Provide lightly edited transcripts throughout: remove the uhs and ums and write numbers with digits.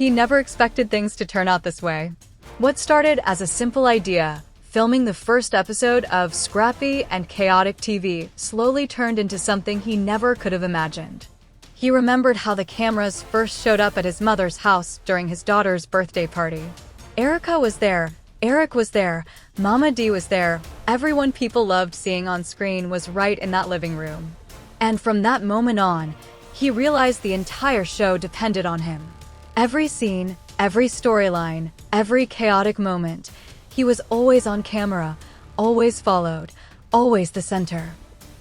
He never expected things to turn out this way. What started as a simple idea, filming the first episode of Scrappy and Chaotic TV, slowly turned into something he never could have imagined. He remembered how the cameras first showed up at his mother's house during his daughter's birthday party. Erica was there, Eric was there, Mama D was there. Everyone people loved seeing on screen was right in that living room. And from that moment on, he realized the entire show depended on him. Every scene, every storyline, every chaotic moment, he was always on camera, always followed, always the center.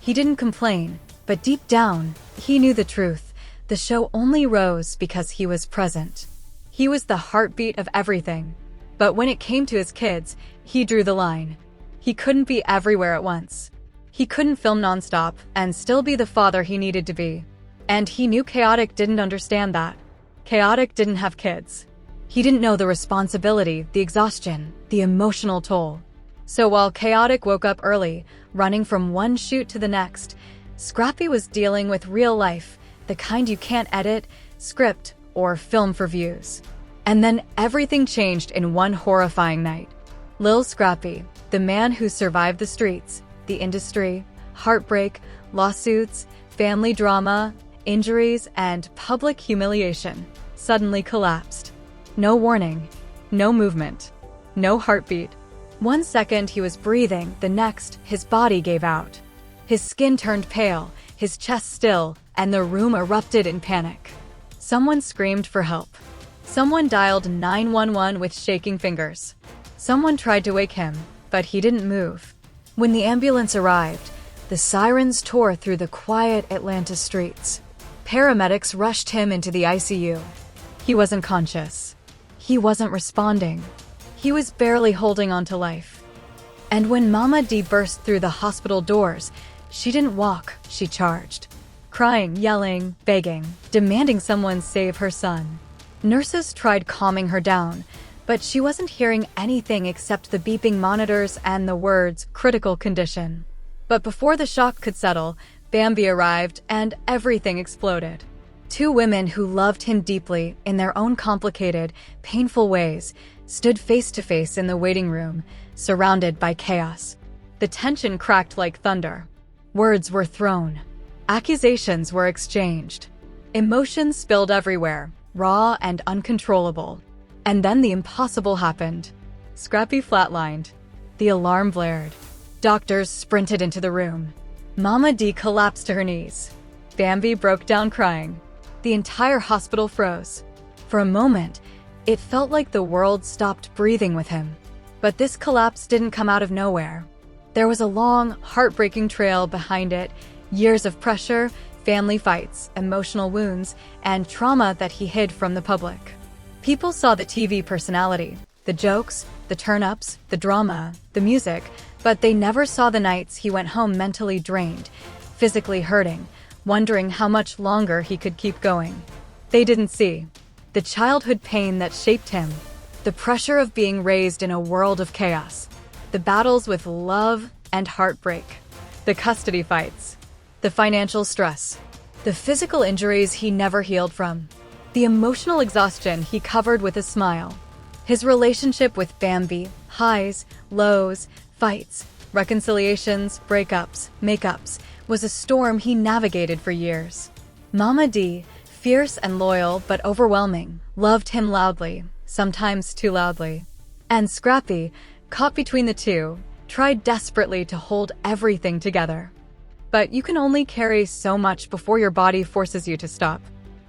He didn't complain, but deep down, he knew the truth. The show only rose because he was present. He was the heartbeat of everything. But when it came to his kids, he drew the line. He couldn't be everywhere at once. He couldn't film nonstop and still be the father he needed to be. And he knew Chaotic didn't understand that. Chaotic didn't have kids. He didn't know the responsibility, the exhaustion, the emotional toll. So while Chaotic woke up early, running from one shoot to the next, Scrappy was dealing with real life, the kind you can't edit, script, or film for views. And then everything changed in one horrifying night. Lil Scrappy, the man who survived the streets, the industry, heartbreak, lawsuits, family drama, injuries, and public humiliation, suddenly collapsed. No warning, no movement, no heartbeat. 1 second he was breathing, the next his body gave out. His skin turned pale, his chest still, and the room erupted in panic. Someone screamed for help. Someone dialed 911 with shaking fingers. Someone tried to wake him, but he didn't move. When the ambulance arrived, the sirens tore through the quiet Atlanta streets. Paramedics rushed him into the ICU. He wasn't conscious. He wasn't responding. He was barely holding on to life. And when Mama D burst through the hospital doors, she didn't walk, she charged. Crying, yelling, begging, demanding someone save her son. Nurses tried calming her down, but she wasn't hearing anything except the beeping monitors and the words, critical condition. But before the shock could settle, Bambi arrived and everything exploded. 2 women who loved him deeply in their own complicated, painful ways stood face to face in the waiting room, surrounded by chaos. The tension cracked like thunder. Words were thrown. Accusations were exchanged. Emotions spilled everywhere, raw and uncontrollable. And then the impossible happened. Scrappy flatlined. The alarm blared. Doctors sprinted into the room. Mama D collapsed to her knees. Bambi broke down crying. The entire hospital froze. For a moment, it felt like the world stopped breathing with him. But this collapse didn't come out of nowhere. There was a long, heartbreaking trail behind it, years of pressure, family fights, emotional wounds, and trauma that he hid from the public. People saw the TV personality, the jokes, the turn-ups, the drama, the music, but they never saw the nights he went home mentally drained, physically hurting, wondering how much longer he could keep going. They didn't see the childhood pain that shaped him, the pressure of being raised in a world of chaos, the battles with love and heartbreak, the custody fights, the financial stress, the physical injuries he never healed from, the emotional exhaustion he covered with a smile. His relationship with Bambi, highs, lows, fights, reconciliations, breakups, makeups, was a storm he navigated for years. Mama D, fierce and loyal but overwhelming, loved him loudly, sometimes too loudly. And Scrappy, caught between the two, tried desperately to hold everything together. But you can only carry so much before your body forces you to stop.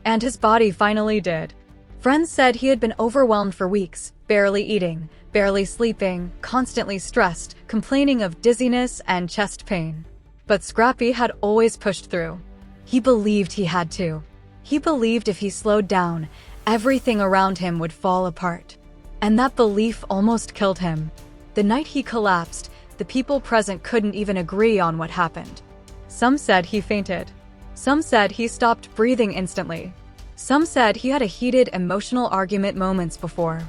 And his body finally did. Friends said he had been overwhelmed for weeks, barely eating, barely sleeping, constantly stressed, complaining of dizziness and chest pain. But Scrappy had always pushed through. He believed he had to. He believed if he slowed down, everything around him would fall apart. And that belief almost killed him. The night he collapsed, the people present couldn't even agree on what happened. Some said he fainted. Some said he stopped breathing instantly. Some said he had a heated emotional argument moments before.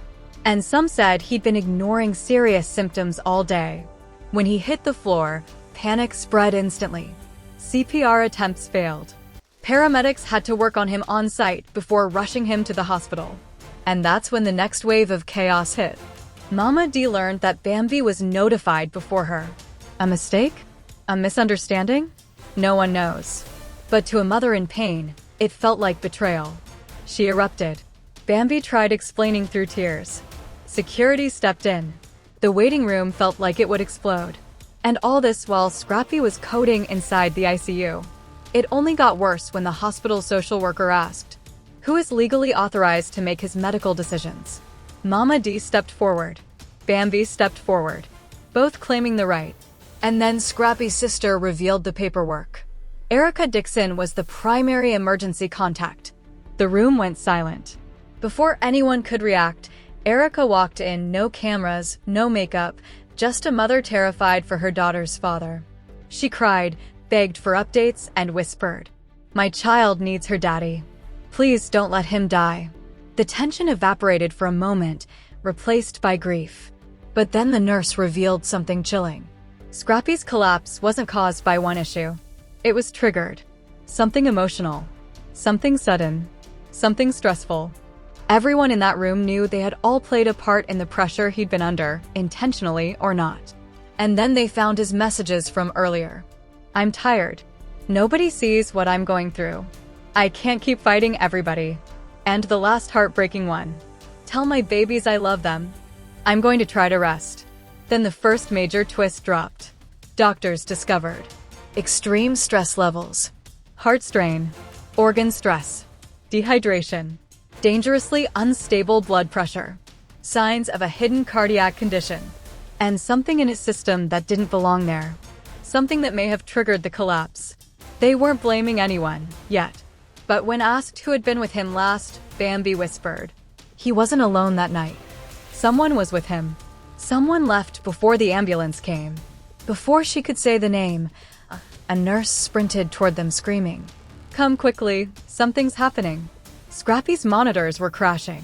And some said he'd been ignoring serious symptoms all day. When he hit the floor, panic spread instantly. CPR attempts failed. Paramedics had to work on him on site before rushing him to the hospital. And that's when the next wave of chaos hit. Mama D learned that Bambi was notified before her. A mistake? A misunderstanding? No one knows. But to a mother in pain, it felt like betrayal. She erupted. Bambi tried explaining through tears. Security stepped in. The waiting room felt like it would explode. And all this while Scrappy was coding inside the ICU. It only got worse when the hospital social worker asked, "Who is legally authorized to make his medical decisions?" Mama D stepped forward. Bambi stepped forward, both claiming the right. And then Scrappy's sister revealed the paperwork. Erica Dixon was the primary emergency contact. The room went silent. Before anyone could react, Erica walked in, no cameras, no makeup, just a mother terrified for her daughter's father. She cried, begged for updates, and whispered, "My child needs her daddy. Please don't let him die." The tension evaporated for a moment, replaced by grief. But then the nurse revealed something chilling. Scrappy's collapse wasn't caused by one issue. It was triggered. Something emotional. Something sudden. Something stressful. Everyone in that room knew they had all played a part in the pressure he'd been under, intentionally or not. And then they found his messages from earlier. "I'm tired. Nobody sees what I'm going through. I can't keep fighting everybody." And the last heartbreaking one. "Tell my babies I love them. I'm going to try to rest." Then the first major twist dropped. Doctors discovered extreme stress levels, heart strain, organ stress, dehydration, dangerously unstable blood pressure, signs of a hidden cardiac condition, and something in his system that didn't belong there, something that may have triggered the collapse. They weren't blaming anyone, yet. But when asked who had been with him last, Bambi whispered, he wasn't alone that night. Someone was with him. Someone left before the ambulance came. Before she could say the name, a nurse sprinted toward them screaming, "Come quickly, something's happening." Scrappy's monitors were crashing.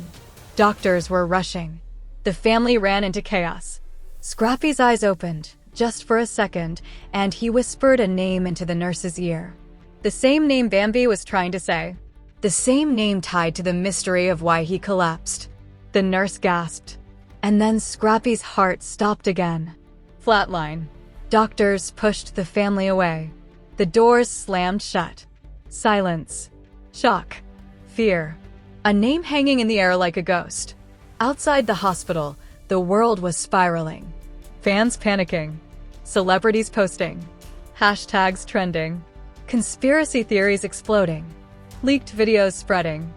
Doctors were rushing. The family ran into chaos. Scrappy's eyes opened, just for a second, and he whispered a name into the nurse's ear. The same name Bambi was trying to say. The same name tied to the mystery of why he collapsed. The nurse gasped. And then Scrappy's heart stopped again. Flatline. Doctors pushed the family away. The doors slammed shut. Silence. Shock. Fear. A name hanging in the air like a ghost. Outside the hospital, the world was spiraling. Fans panicking. Celebrities posting. Hashtags trending. Conspiracy theories exploding. Leaked videos spreading.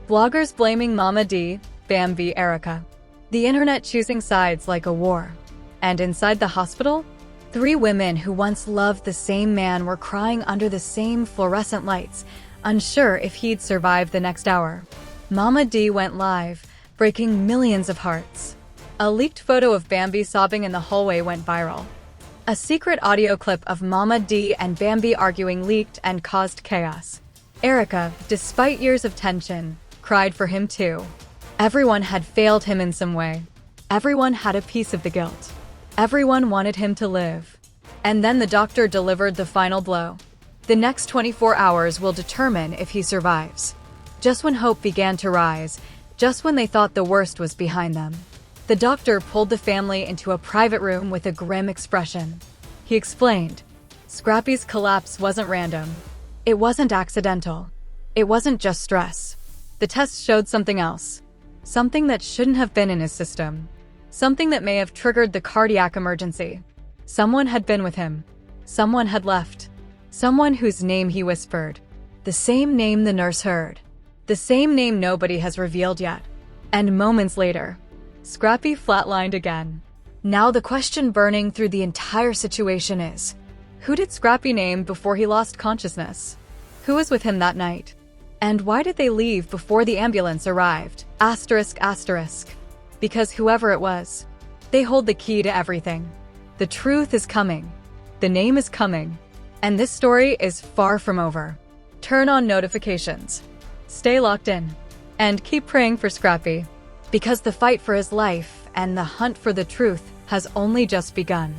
Bloggers blaming Mama D, Bambi, Erica. The internet choosing sides like a war. And inside the hospital, 3 women who once loved the same man were crying under the same fluorescent lights, unsure if he'd survive the next hour. Mama D went live, breaking millions of hearts. A leaked photo of Bambi sobbing in the hallway went viral. A secret audio clip of Mama D and Bambi arguing leaked and caused chaos. Erica, despite years of tension, cried for him too. Everyone had failed him in some way. Everyone had a piece of the guilt. Everyone wanted him to live. And then the doctor delivered the final blow. The next 24 hours will determine if he survives. Just when hope began to rise, just when they thought the worst was behind them, the doctor pulled the family into a private room with a grim expression. He explained, Scrappy's collapse wasn't random. It wasn't accidental. It wasn't just stress. The tests showed something else. Something that shouldn't have been in his system. Something that may have triggered the cardiac emergency. Someone had been with him. Someone had left. Someone whose name he whispered. The same name the nurse heard. The same name nobody has revealed yet. And moments later, Scrappy flatlined again. Now the question burning through the entire situation is, who did Scrappy name before he lost consciousness? Who was with him that night? And why did they leave before the ambulance arrived? Asterisk, asterisk. Because whoever it was, they hold the key to everything. The truth is coming. The name is coming. And this story is far from over. Turn on notifications. Stay locked in. And keep praying for Scrappy. Because the fight for his life and the hunt for the truth has only just begun.